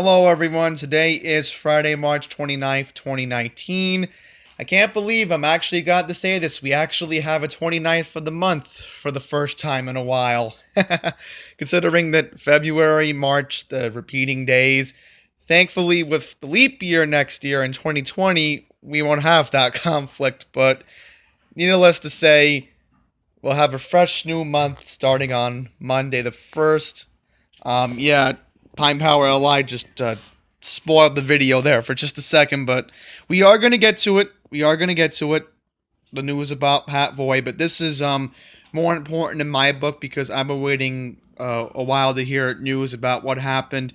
Hello everyone, today is Friday, March 29th, 2019. I can't believe I'm actually got to say this. We actually have a 29th of the month for the first time in a while. Considering that February, March, the repeating days. Thankfully, with the leap year next year in 2020, we won't have that conflict, but needless to say, we'll have a fresh new month starting on Monday the 1st. Yeah, Pine Power LI just spoiled the video there for just a second, but we are going to get to it. The news about Pat Voy, but this is more important in my book because I've been waiting a while to hear news about what happened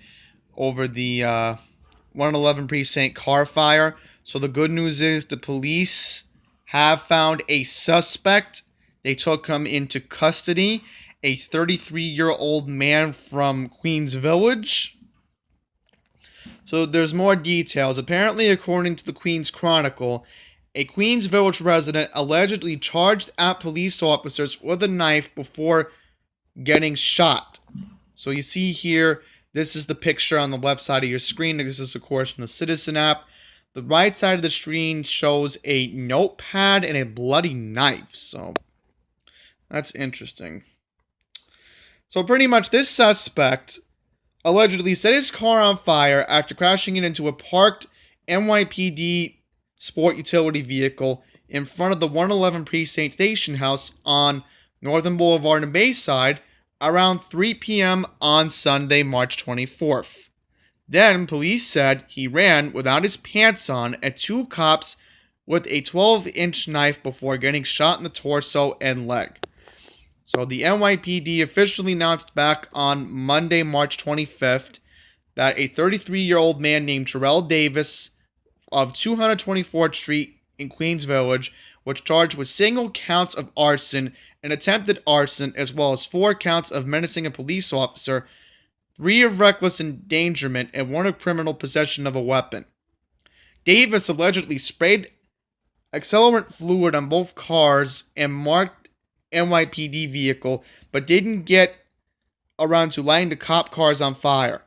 over the 111 precinct car fire. So the good news is the police have found a suspect. They took him into custody, a 33-year-old man from Queens Village. So there's more details. Apparently, according to the Queens Chronicle, a Queens Village resident allegedly charged at police officers with a knife before getting shot. So you see here, this is the picture on the left side of your screen. This is, of course, from the Citizen app. The right side of the screen shows a notepad and a bloody knife. So that's interesting. So pretty much this suspect allegedly set his car on fire after crashing it into a parked NYPD sport utility vehicle in front of the 111 Precinct Station House on Northern Boulevard and Bayside around 3 p.m. on Sunday, March 24th. Then, police said he ran without his pants on at two cops with a 12-inch knife before getting shot in the torso and leg. So the NYPD officially announced back on Monday, March 25th, that a 33-year-old man named Terrell Davis of 224th Street in Queens Village was charged with single counts of arson and attempted arson, as well as 4 counts of menacing a police officer, 3 of reckless endangerment, and 1 of criminal possession of a weapon. Davis allegedly sprayed accelerant fluid on both cars and marked NYPD vehicle, but didn't get around to lighting the cop cars on fire.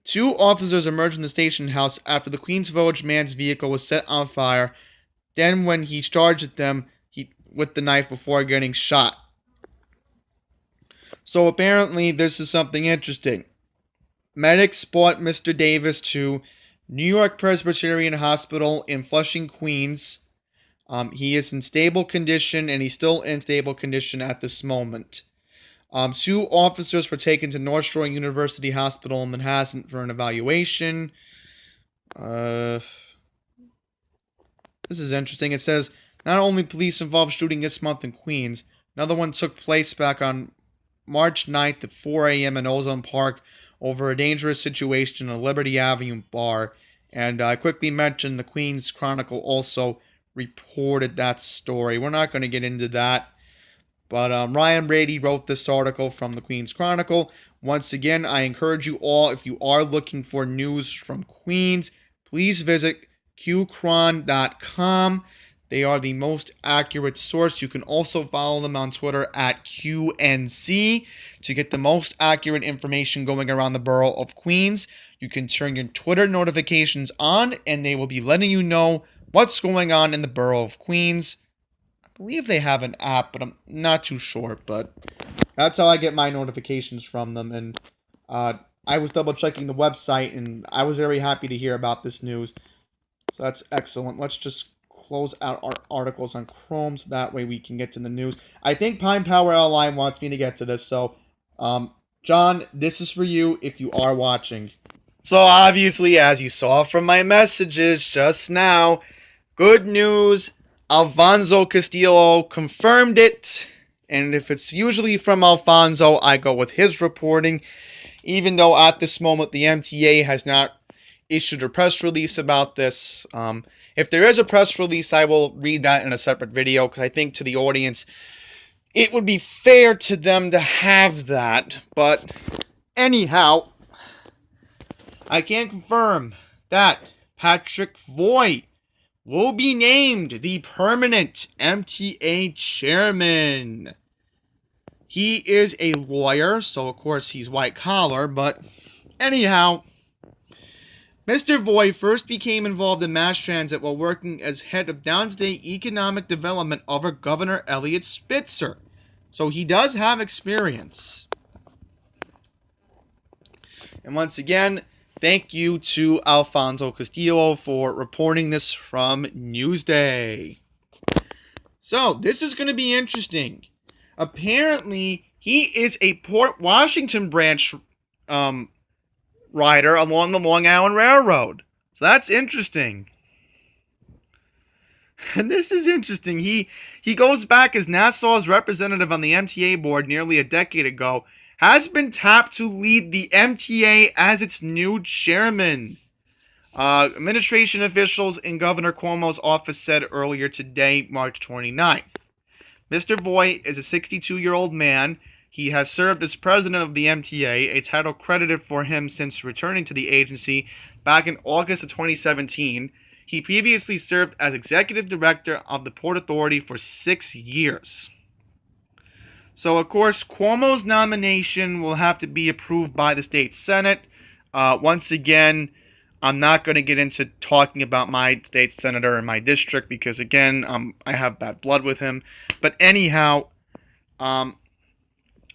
2 officers emerged from the station house after the Queens Village man's vehicle was set on fire. Then when he charged at them with the knife before getting shot. So apparently this is something interesting. Medics brought Mr. Davis to New York Presbyterian Hospital in Flushing, Queens. He is in stable condition, and he's still in stable condition at this moment. 2 officers were taken to North Shore University Hospital in Manhasset for an evaluation. This is interesting. It says, not only police involved shooting this month in Queens, another one took place back on March 9th at 4 a.m. in Ozone Park over a dangerous situation in a Liberty Avenue bar. And I quickly mentioned the Queens Chronicle also reported that story. We're not going to get into that. But Ryan Brady wrote this article from the Queens Chronicle. Once again, I encourage you all, if you are looking for news from Queens, please visit qcron.com. They are the most accurate source. You can also follow them on Twitter at QNC to get the most accurate information going around the borough of Queens. You can turn your Twitter notifications on, and they will be letting you know what's going on in the borough of Queens. I believe they have an app, but I'm not too sure. But that's how I get my notifications from them. And I was double checking the website, and I was very happy to hear about this news. So that's excellent. Let's just close out our articles on Chrome so that way we can get to the news. I think Pine Power LI wants me to get to this. So, John, this is for you if you are watching. So obviously, as you saw from my messages just now, good news, Alfonso Castillo confirmed it. And if it's usually from Alfonso, I go with his reporting. Even though at this moment the MTA has not issued a press release about this. If there is a press release, I will read that in a separate video, because I think to the audience, it would be fair to them to have that. But anyhow, I can confirm that Patrick Voy will be named the permanent MTA chairman. He is a lawyer, so of course he's white collar, but anyhow, Mr. Voigt first became involved in mass transit while working as head of downstate economic development under Governor Eliot Spitzer. So he does have experience. And once again, thank you to Alfonso Castillo for reporting this from Newsday. So, this is going to be interesting. Apparently, he is a Port Washington branch rider along the Long Island Railroad. So that's interesting. And this is interesting. He goes back as Nassau's representative on the MTA board nearly a decade ago, has been tapped to lead the MTA as its new chairman. Administration officials in Governor Cuomo's office said earlier today, March 29th. Mr. Voigt is a 62-year-old man. He has served as president of the MTA, a title credited for him since returning to the agency back in August of 2017. He previously served as executive director of the Port Authority for 6 years. So, of course, Cuomo's nomination will have to be approved by the state Senate. Once again, I'm not going to get into talking about my state senator in my district because, again, I have bad blood with him. But anyhow,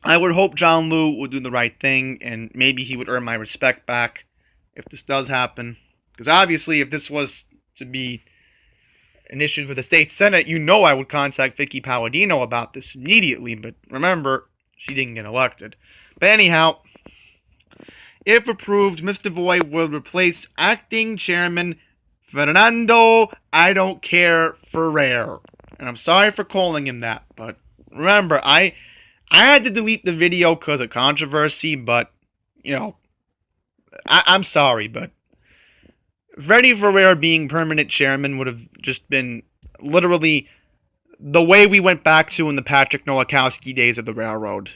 I would hope John Liu would do the right thing and maybe he would earn my respect back if this does happen. Because obviously, if this was to be an issue for the state Senate, you know I would contact Vicky Palladino about this immediately. But remember, she didn't get elected. But anyhow, if approved, Mr. Voigt will replace acting chairman Fernando I don't care Ferrer. And I'm sorry for calling him that, but remember, I had to delete the video because of controversy, but, you know, I'm sorry, but Freddie Ferrer being permanent chairman would have just been literally the way we went back to in the Patrick Nowakowski days of the railroad.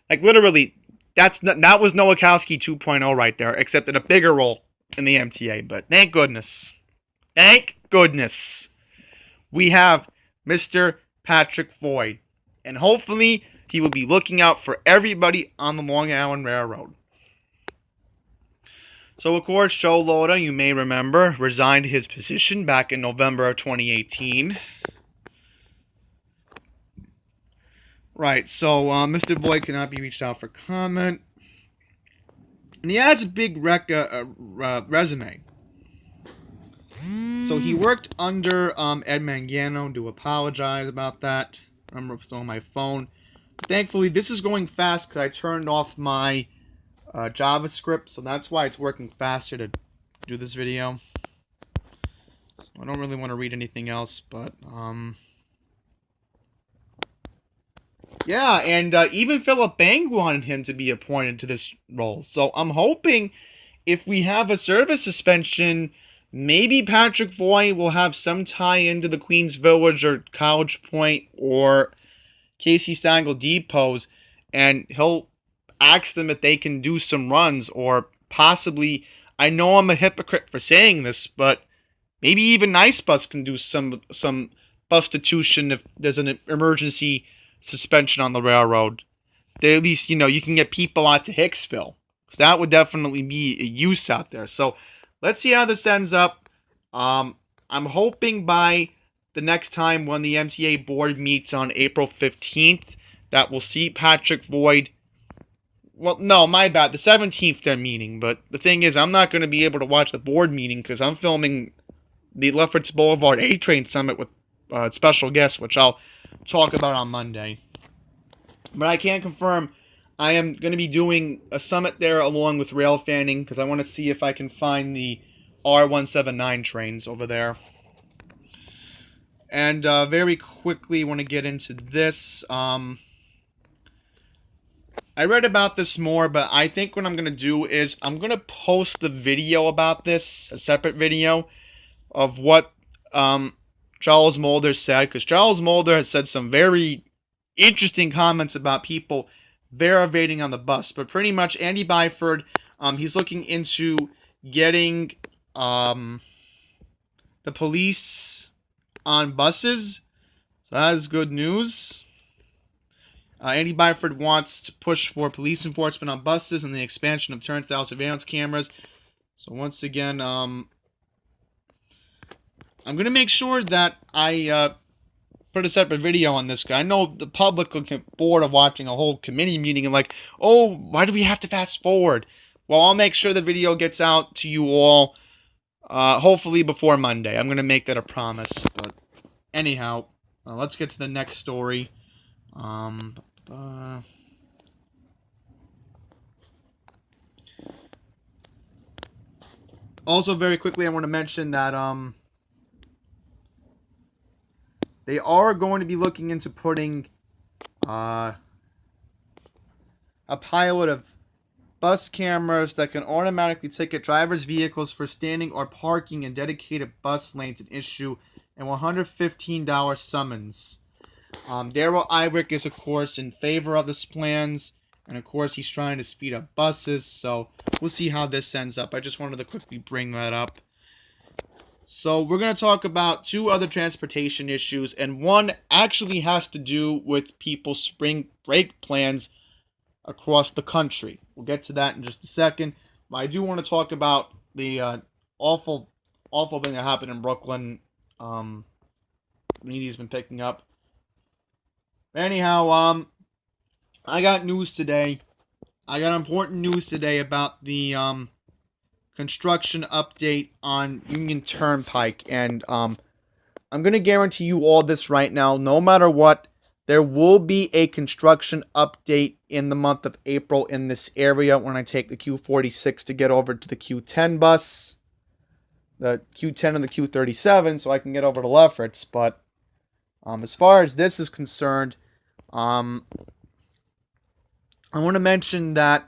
Like, literally, that was Nowakowski 2.0 right there, except in a bigger role in the MTA. But thank goodness. Thank goodness. We have Mr. Patrick Voigt. And hopefully, he will be looking out for everybody on the Long Island Railroad. So, of course, Joe Lhota, you may remember, resigned his position back in November of 2018. Right, so Mr. Voigt cannot be reached out for comment. And he has a big resume. So he worked under Ed Mangano. Do apologize about that. I remember it's on my phone. But thankfully, this is going fast because I turned off my JavaScript. So that's why it's working faster to do this video. So I don't really want to read anything else, but yeah, and even Philip Bang wanted him to be appointed to this role. So I'm hoping if we have a service suspension, maybe Patrick Voigt will have some tie into the Queens Village or College Point or Casey Stengel depots, and he'll ask them if they can do some runs, or possibly, I know I'm a hypocrite for saying this, but maybe even Nice Bus can do some bustitution if there's an emergency suspension on the railroad. They at least, you know, you can get people out to Hicksville. So that would definitely be a use out there. So let's see how this ends up. I'm hoping by the next time when the MTA board meets on April 15th that we'll see Patrick Voigt. Well, no, my bad. The 17th they're meeting. But the thing is, I'm not going to be able to watch the board meeting because I'm filming the Lefferts Boulevard A-Train Summit with special guests, which I'll talk about on Monday. But I can confirm I am going to be doing a summit there along with rail fanning because I want to see if I can find the R179 trains over there. And very quickly want to get into this. I read about this more, but I think what I'm going to do is I'm going to post the video about this, a separate video of what Charles Mulder said, because Charles Mulder has said some very interesting comments about people varivating on the bus. But pretty much Andy Byford, he's looking into getting the police on buses. So that is good news. Andy Byford wants to push for police enforcement on buses and the expansion of turnstile surveillance cameras. So once again, I'm gonna make sure that I put a separate video on this guy. I know the public will get bored of watching a whole committee meeting and like, oh, why do we have to fast forward? Well, I'll make sure the video gets out to you all, hopefully before Monday. I'm gonna make that a promise. But anyhow, let's get to the next story. Also, very quickly, I want to mention that they are going to be looking into putting a pilot of bus cameras that can automatically ticket drivers' vehicles for standing or parking in dedicated bus lanes and issue a $115 summons. Daryl Ivrick is, of course, in favor of this plans, and of course, he's trying to speed up buses, so we'll see how this ends up. I just wanted to quickly bring that up. So we're going to talk about two other transportation issues, and one actually has to do with people's spring break plans across the country. We'll get to that in just a second, but I do want to talk about the awful thing that happened in Brooklyn. Media's been picking up. Anyhow, I got news today. I got important news today about the construction update on Union Turnpike, and I'm going to guarantee you all this right now. No matter what, there will be a construction update in the month of April in this area when I take the Q46 to get over to the Q10 bus, the Q10 and the Q37, so I can get over to Lefferts. But as far as this is concerned, I want to mention that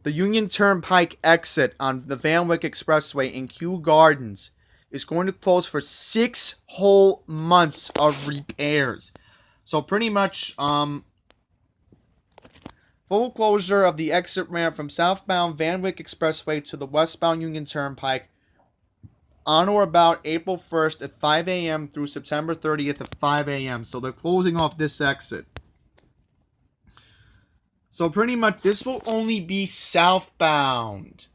the Union Turnpike exit on the Van Wyck Expressway in Kew Gardens is going to close for 6 whole months of repairs. So pretty much, full closure of the exit ramp from southbound Van Wyck Expressway to the westbound Union Turnpike on or about April 1st at 5 a.m. through September 30th at 5 a.m. So they're closing off this exit. So pretty much this will only be southbound.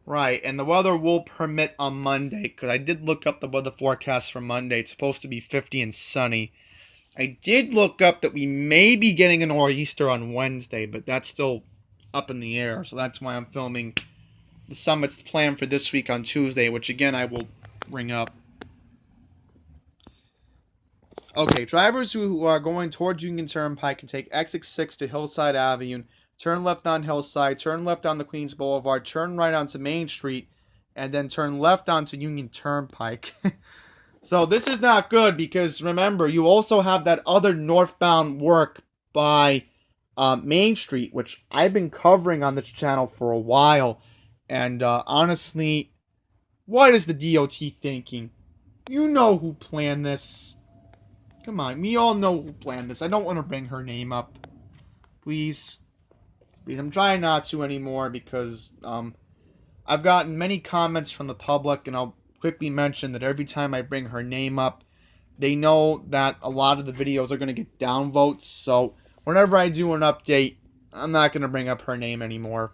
Right, and the weather will permit on Monday, because I did look up the weather forecast for Monday. It's supposed to be 50 and sunny. I did look up that we may be getting a nor'easter on Wednesday, but that's still up in the air. So that's why I'm filming the summit's planned for this week on Tuesday, which again I will bring up. Okay, drivers who are going towards Union Turnpike can take exit 6 to Hillside Avenue, turn left on Hillside, turn left on the Queens Boulevard, turn right onto Main Street, and then turn left onto Union Turnpike. So this is not good because, remember, you also have that other northbound work by Main Street, which I've been covering on this channel for a while. And honestly, what is the DOT thinking? You know who planned this. Come on, we all know who planned this. I don't want to bring her name up. Please. Please, I'm trying not to anymore because I've gotten many comments from the public, and I'll quickly mention that every time I bring her name up, they know that a lot of the videos are going to get downvotes. So whenever I do an update, I'm not going to bring up her name anymore.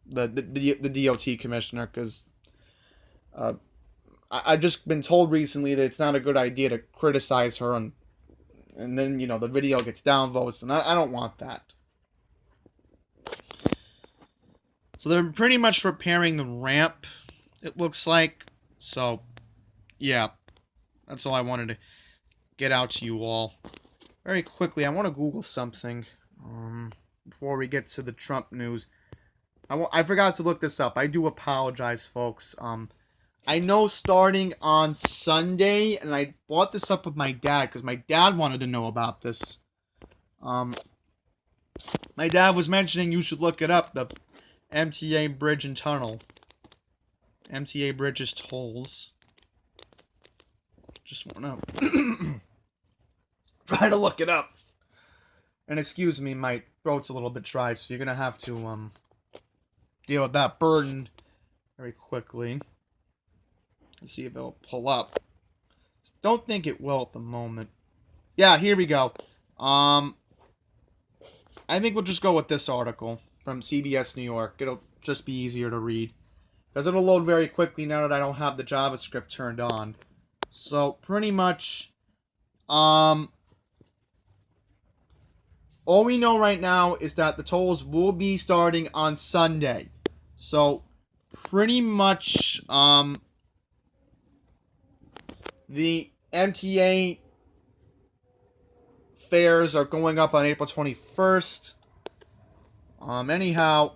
The DOT commissioner, because I've just been told recently that it's not a good idea to criticize her, and then, you know, the video gets downvotes, and I don't want that. So they're pretty much repairing the ramp, it looks like. So, yeah, that's all I wanted to get out to you all. Very quickly, I want to Google something before we get to the Trump news. I forgot to look this up. I do apologize, folks. I know starting on Sunday, and I brought this up with my dad because my dad wanted to know about this. My dad was mentioning you should look it up, the MTA Bridge and Tunnel. MTA Bridges Tolls. Just want to try to look it up. And excuse me, my throat's a little bit dry, so you're going to have to deal with that burden very quickly. Let's see if it'll pull up. Don't think it will at the moment. Yeah, here we go. I think we'll just go with this article. from CBS New York. It'll just be easier to read. Because it'll load very quickly now that I don't have the JavaScript turned on. So, pretty much, all we know right now is that the tolls will be starting on Sunday. So, pretty much, the MTA fares are going up on April 21st. Anyhow,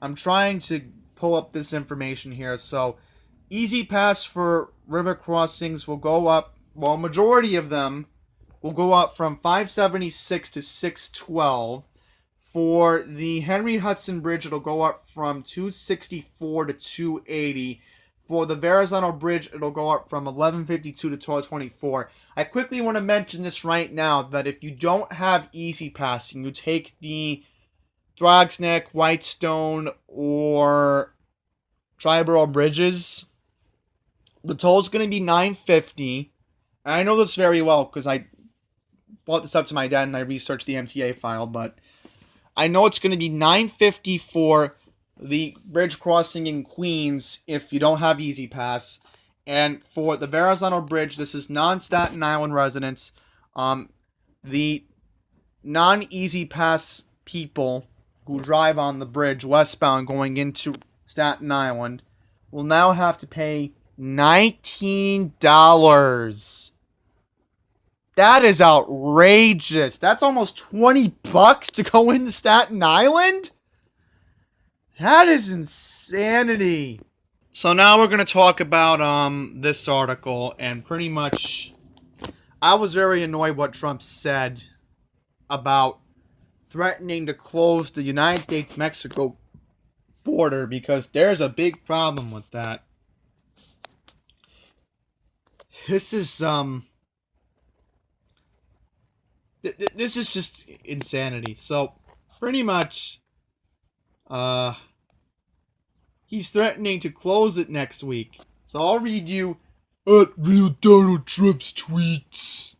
I'm trying to pull up this information here. So, Easy Pass for river crossings will go up, well, a majority of them will go up from $5.76 to $6.12. For the Henry Hudson Bridge, it'll go up from $2.64 to $2.80. For the Verrazano Bridge, it'll go up from $11.52 to $12.24. I quickly want to mention this right now, that if you don't have Easy Pass and you take the Throgs Neck, Whitestone, or Triborough bridges, the toll's going to be $9.50. And I know this very well because I brought this up to my dad and I researched the MTA file, but I know it's going to be $9.50 for the bridge crossing in Queens if you don't have Easy Pass. And for the Verrazano Bridge, this is non-Staten Island residents. The non-Easy Pass people who drive on the bridge westbound going into Staten Island will now have to pay $19. That is outrageous. That's almost $20 to go into Staten Island? That is insanity. So now we're going to talk about this article, and pretty much I was very annoyed what Trump said about threatening to close the United States-Mexico border, because there's a big problem with that. This is this is just insanity. So pretty much he's threatening to close it next week. So I'll read you at Real Donald Trump's tweets.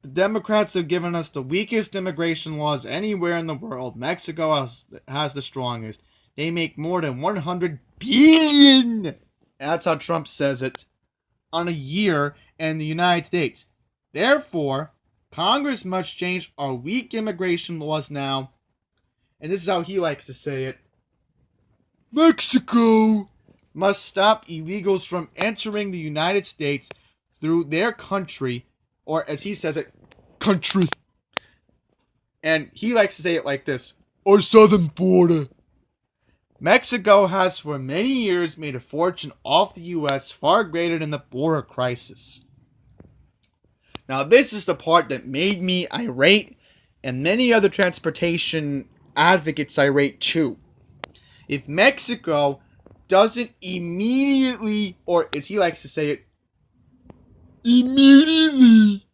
The Democrats have given us the weakest immigration laws anywhere in the world. Mexico has the strongest. They make more than $100 billion. That's how Trump says it. On a year in the United States. Therefore, Congress must change our weak immigration laws now. And this is how he likes to say it. Mexico must stop illegals from entering the United States through their country, or as he says it, country. And he likes to say it like this: our southern border. Mexico has for many years made a fortune off the U.S. far greater than the border crisis. Now, this is the part that made me irate, and many other transportation advocates irate too. If Mexico doesn't immediately, or as he likes to say it, immediately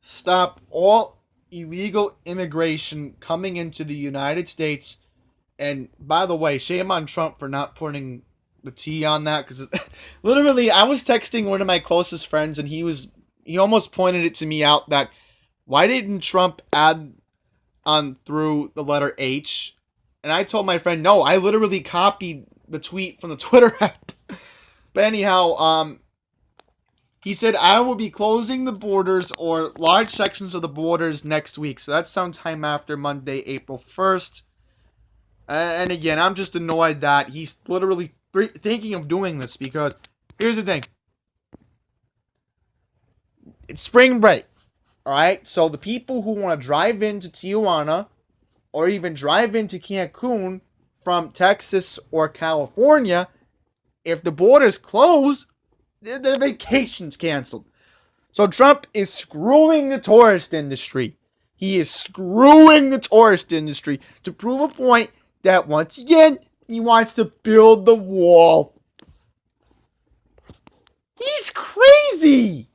stop all illegal immigration coming into the United States. And by the way, shame on Trump for not putting the T on that, because literally I was texting one of my closest friends and he almost pointed it to me out that why didn't Trump add on through the letter H? And I told my friend, no, I literally copied the tweet from the Twitter app. But anyhow, he said, I will be closing the borders or large sections of the borders next week. So that's sometime after Monday, April 1st. And again, I'm just annoyed that he's literally thinking of doing this, because here's the thing. It's spring break. Alright? So the people who want to drive into Tijuana or even drive into Cancun from Texas or California, if the borders close, their vacation's canceled. So Trump is screwing the tourist industry. He is screwing the tourist industry to prove a point that, once again, he wants to build the wall. He's crazy!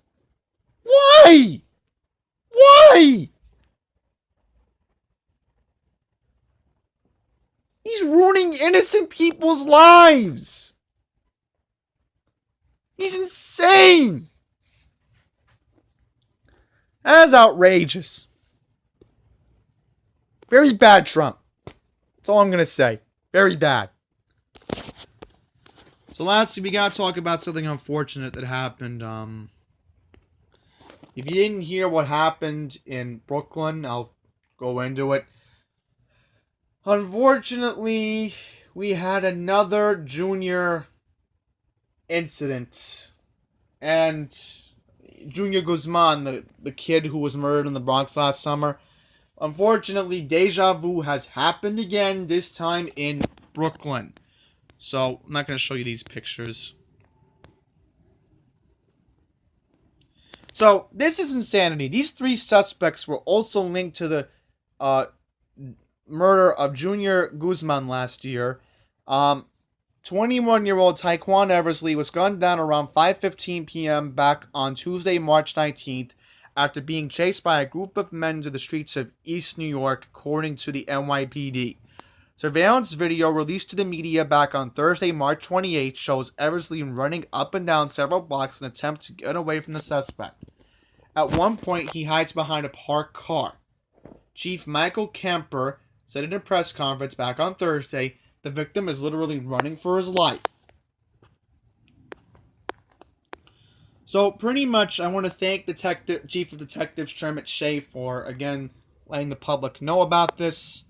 Why? Why? He's ruining innocent people's lives. He's insane. That is outrageous. Very bad, Trump. That's all I'm going to say. Very bad. So lastly, we got to talk about something unfortunate that happened. If you didn't hear what happened in Brooklyn, I'll go into it. Unfortunately, we had another junior incident. And Junior Guzman, the kid who was murdered in the Bronx last summer, unfortunately, deja vu has happened again, this time in Brooklyn. So, I'm not going to show you these pictures. So, this is insanity. These three suspects were also linked to the murder of Junior Guzman last year. 21-year-old Taekwon Eversley was gunned down around 5:15 p.m. back on Tuesday, March 19th, after being chased by a group of men to the streets of East New York, according to the NYPD. Surveillance video released to the media back on Thursday, March 28th, shows Eversley running up and down several blocks in an attempt to get away from the suspect. At one point, he hides behind a parked car. Chief Michael Kemper said in a press conference back on Thursday, the victim is literally running for his life. So, pretty much, I want to thank Chief of Detectives Sherman Shea for, again, letting the public know about this.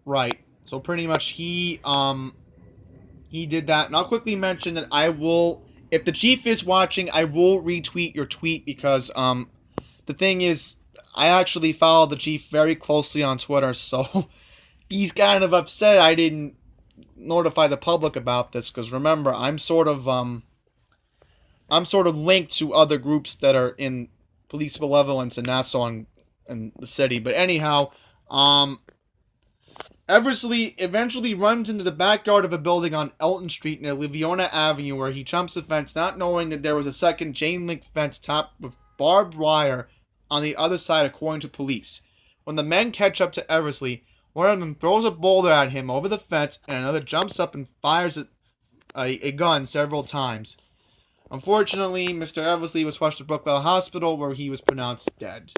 Right. So, pretty much, he did that. And I'll quickly mention that I will, if the Chief is watching, I will retweet your tweet because, the thing is, I actually follow the Chief very closely on Twitter, so he's kind of upset I didn't notify the public about this, because remember, I'm sort of linked to other groups that are in police malevolence in Nassau and the city. But anyhow, Eversley eventually runs into the backyard of a building on Elton Street near Liviona Avenue, where he jumps the fence, not knowing that there was a second chain-link fence topped with barbed wire on the other side, according to police. When the men catch up to Eversley, one of them throws a boulder at him over the fence, and another jumps up and fires a gun several times. Unfortunately, Mr. Eversley was rushed to Brookville Hospital, where he was pronounced dead.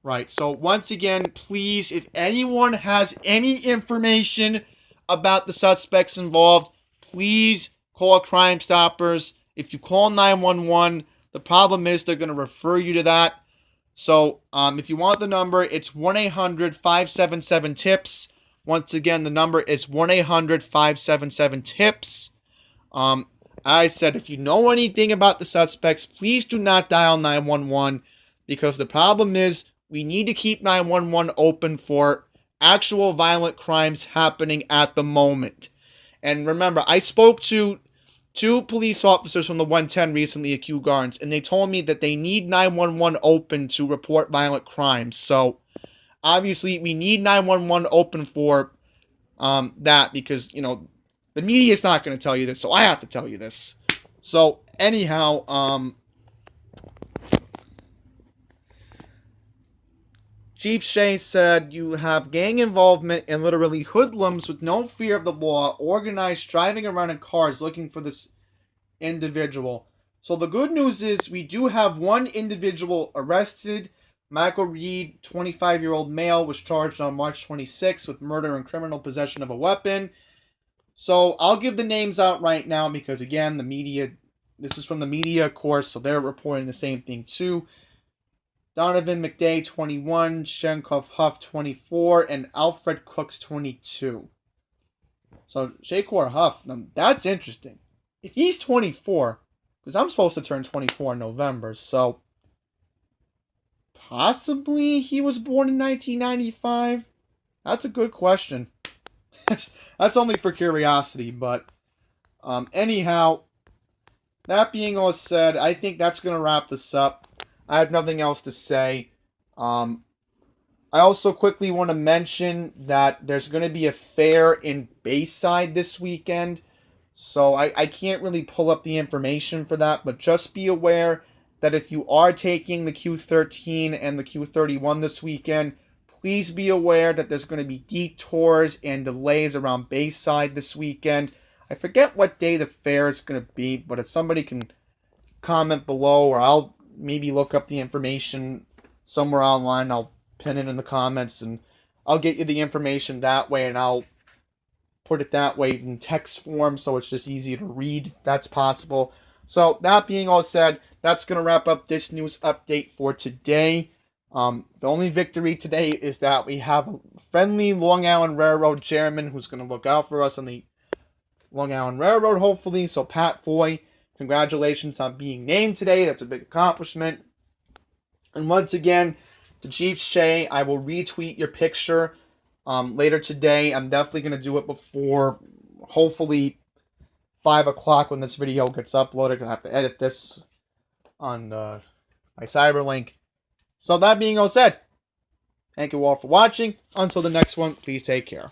Right, so once again, please, if anyone has any information about the suspects involved, please call Crime Stoppers. If you call 911, the problem is they're going to refer you to that. So, if you want the number, it's 1-800-577-TIPS. Once again, the number is 1-800-577-TIPS. I said, if you know anything about the suspects, please do not dial 911, because the problem is we need to keep 911 open for actual violent crimes happening at the moment. And remember, I spoke to 2 police officers from the 110 recently at Kew Gardens, and they told me that they need 911 open to report violent crimes. So, obviously, we need 911 open for that, because, you know, the media is not going to tell you this, so I have to tell you this. So, anyhow, Chief Shea said, you have gang involvement and literally hoodlums with no fear of the law, organized driving around in cars looking for this individual. So the good news is we do have one individual arrested. Michael Reed, 25-year-old male, was charged on March 26th with murder and criminal possession of a weapon. So I'll give the names out right now because, again, the media, this is from the media, of course, so they're reporting the same thing too. Donovan McDay, 21, Shenkov Huff, 24, and Alfred Cooks, 22. So, Shakor Huff, that's interesting. If he's 24, because I'm supposed to turn 24 in November, so possibly he was born in 1995? That's a good question. That's only for curiosity, but anyhow, that being all said, I think that's going to wrap this up. I have nothing else to say. I also quickly want to mention that there's going to be a fair in Bayside this weekend. So I can't really pull up the information for that, but just be aware that if you are taking the Q13 and the Q31 this weekend, please be aware that there's going to be detours and delays around Bayside this weekend. I forget what day the fair is going to be, but if somebody can comment below, or I'll maybe look up the information somewhere online. I'll pin it in the comments, and I'll get you the information that way, and I'll put it that way in text form so it's just easy to read if that's possible. So that being all said, that's going to wrap up this news update for today. The only victory today is that we have a friendly Long Island Railroad chairman who's going to look out for us on the Long Island Railroad, hopefully. So Pat Foy, congratulations on being named today. That's a big accomplishment. And once again, to Chief Shay, I will retweet your picture later today. I'm definitely going to do it before, hopefully, 5 o'clock when this video gets uploaded. I'll have to edit this on my Cyberlink. So that being all said, thank you all for watching. Until the next one, please take care.